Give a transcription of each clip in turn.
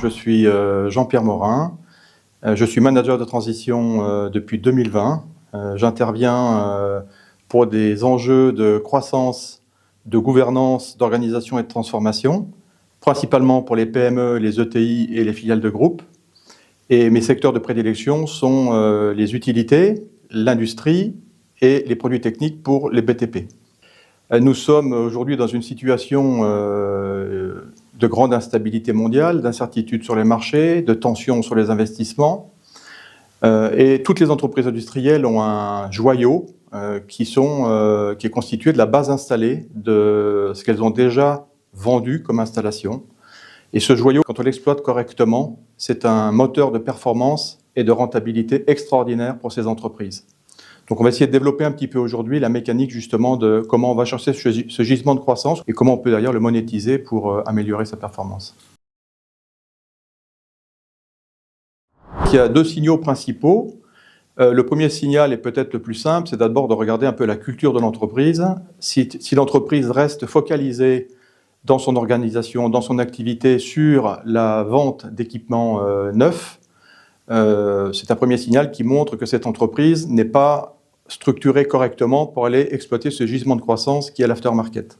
je suis Jean-Pierre Morin, je suis manager de transition depuis 2020. J'interviens pour des enjeux de croissance, de gouvernance, d'organisation et de transformation, principalement pour les PME, les ETI et les filiales de groupe. Et mes secteurs de prédilection sont les utilités, l'industrie et les produits techniques pour les BTP. Nous sommes aujourd'hui dans une situation de grande instabilité mondiale, d'incertitude sur les marchés, de tensions sur les investissements. Et toutes les entreprises industrielles ont un joyau qui est constitué de la base installée de ce qu'elles ont déjà vendu comme installation. Et ce joyau, quand on l'exploite correctement, c'est un moteur de performance et de rentabilité extraordinaire pour ces entreprises. Donc on va essayer de développer un petit peu aujourd'hui la mécanique justement de comment on va chercher ce gisement de croissance et comment on peut d'ailleurs le monétiser pour améliorer sa performance. Il y a deux signaux principaux. Le premier signal est peut-être le plus simple, c'est d'abord de regarder un peu la culture de l'entreprise. Si l'entreprise reste focalisée dans son organisation, dans son activité sur la vente d'équipements neufs, c'est un premier signal qui montre que cette entreprise n'est pas structurée correctement pour aller exploiter ce gisement de croissance qui est l'aftermarket.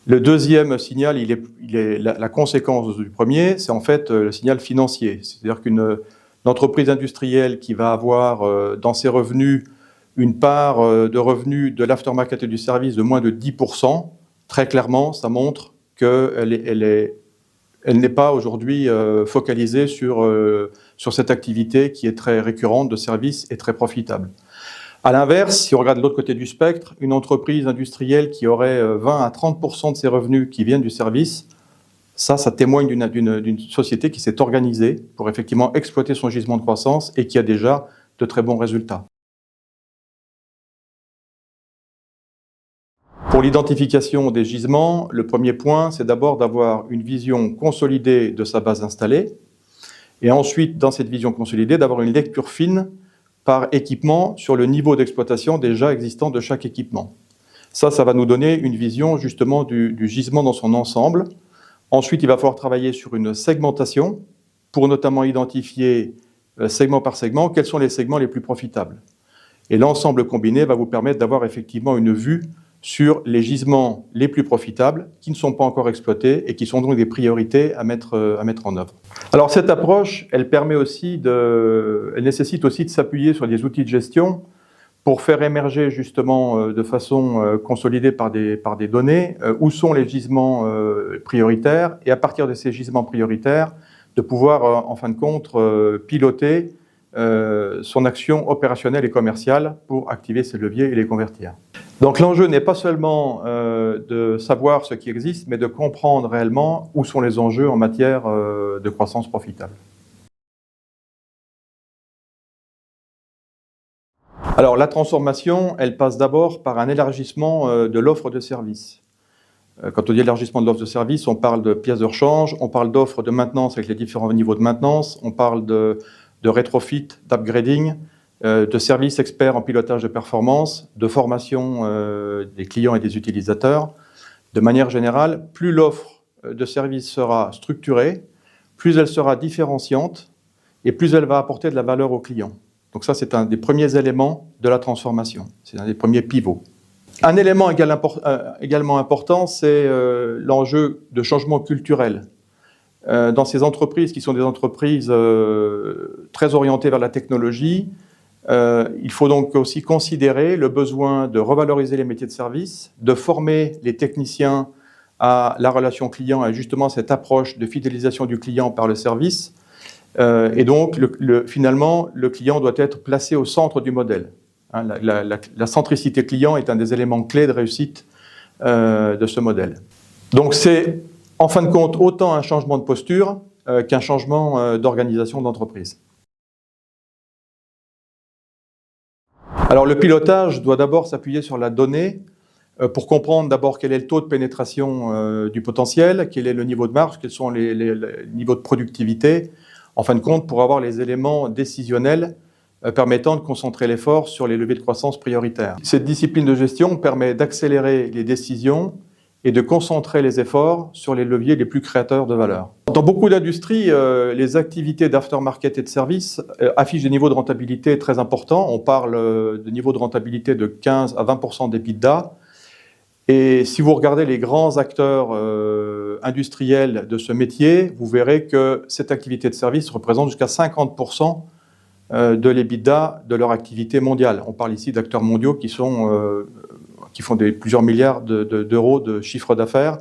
Le deuxième signal, il est la conséquence du premier, c'est en fait le signal financier. C'est-à-dire qu'une entreprise industrielle qui va avoir dans ses revenus une part de revenus de l'aftermarket et du service de moins de 10%, très clairement, ça montre qu'elle n'est pas aujourd'hui focalisée sur cette activité qui est très récurrente de service et très profitable. À l'inverse, si on regarde de l'autre côté du spectre, une entreprise industrielle qui aurait 20 à 30% de ses revenus qui viennent du service, ça témoigne d'une société qui s'est organisée pour effectivement exploiter son gisement de croissance et qui a déjà de très bons résultats. Pour l'identification des gisements, le premier point, c'est d'abord d'avoir une vision consolidée de sa base installée et ensuite, dans cette vision consolidée, d'avoir une lecture fine par équipement sur le niveau d'exploitation déjà existant de chaque équipement. Ça va nous donner une vision justement du gisement dans son ensemble. Ensuite, il va falloir travailler sur une segmentation pour notamment identifier segment par segment quels sont les segments les plus profitables. Et l'ensemble combiné va vous permettre d'avoir effectivement une vue sur les gisements les plus profitables qui ne sont pas encore exploités et qui sont donc des priorités à mettre en œuvre. Alors cette approche, elle nécessite aussi de s'appuyer sur des outils de gestion pour faire émerger justement de façon consolidée par des données où sont les gisements prioritaires et à partir de ces gisements prioritaires de pouvoir en fin de compte piloter son action opérationnelle et commerciale pour activer ces leviers et les convertir. Donc l'enjeu n'est pas seulement de savoir ce qui existe, mais de comprendre réellement où sont les enjeux en matière de croissance profitable. Alors la transformation, elle passe d'abord par un élargissement de l'offre de services. Quand on dit élargissement de l'offre de services, on parle de pièces de rechange, on parle d'offres de maintenance avec les différents niveaux de maintenance, on parle de rétrofit, d'upgrading, de services experts en pilotage de performance, de formation des clients et des utilisateurs. De manière générale, plus l'offre de services sera structurée, plus elle sera différenciante et plus elle va apporter de la valeur aux clients. Donc ça, c'est un des premiers éléments de la transformation, c'est un des premiers pivots. Un élément également important, c'est l'enjeu de changement culturel. Dans ces entreprises qui sont des entreprises très orientées vers la technologie, il faut donc aussi considérer le besoin de revaloriser les métiers de service, de former les techniciens à la relation client et justement cette approche de fidélisation du client par le service. Et donc, finalement, le client doit être placé au centre du modèle. Hein, la centricité client est un des éléments clés de réussite de ce modèle. Donc, c'est en fin de compte autant un changement de posture qu'un changement d'organisation d'entreprise. Alors le pilotage doit d'abord s'appuyer sur la donnée pour comprendre d'abord quel est le taux de pénétration du potentiel, quel est le niveau de marge, quels sont les niveaux de productivité, en fin de compte pour avoir les éléments décisionnels permettant de concentrer l'effort sur les leviers de croissance prioritaires. Cette discipline de gestion permet d'accélérer les décisions et de concentrer les efforts sur les leviers les plus créateurs de valeur. Dans beaucoup d'industries, les activités d'aftermarket et de service affichent des niveaux de rentabilité très importants. On parle de niveaux de rentabilité de 15 à 20% d'EBITDA. Et si vous regardez les grands acteurs industriels de ce métier, vous verrez que cette activité de service représente jusqu'à 50% de l'EBITDA de leur activité mondiale. On parle ici d'acteurs mondiaux qui font plusieurs milliards d'euros de chiffre d'affaires.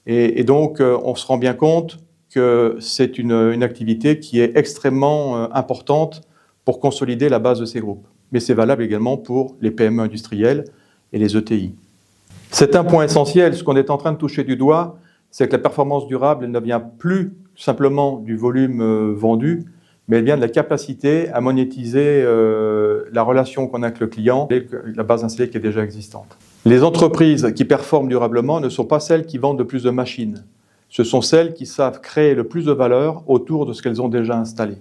Et donc, on se rend bien compte que c'est une activité qui est extrêmement importante pour consolider la base de ces groupes. Mais c'est valable également pour les PME industrielles et les ETI. C'est un point essentiel. Ce qu'on est en train de toucher du doigt, c'est que la performance durable elle ne vient plus simplement du volume vendu, mais elle vient de la capacité à monétiser la relation qu'on a avec le client et la base installée qui est déjà existante. Les entreprises qui performent durablement ne sont pas celles qui vendent le plus de machines. Ce sont celles qui savent créer le plus de valeur autour de ce qu'elles ont déjà installé.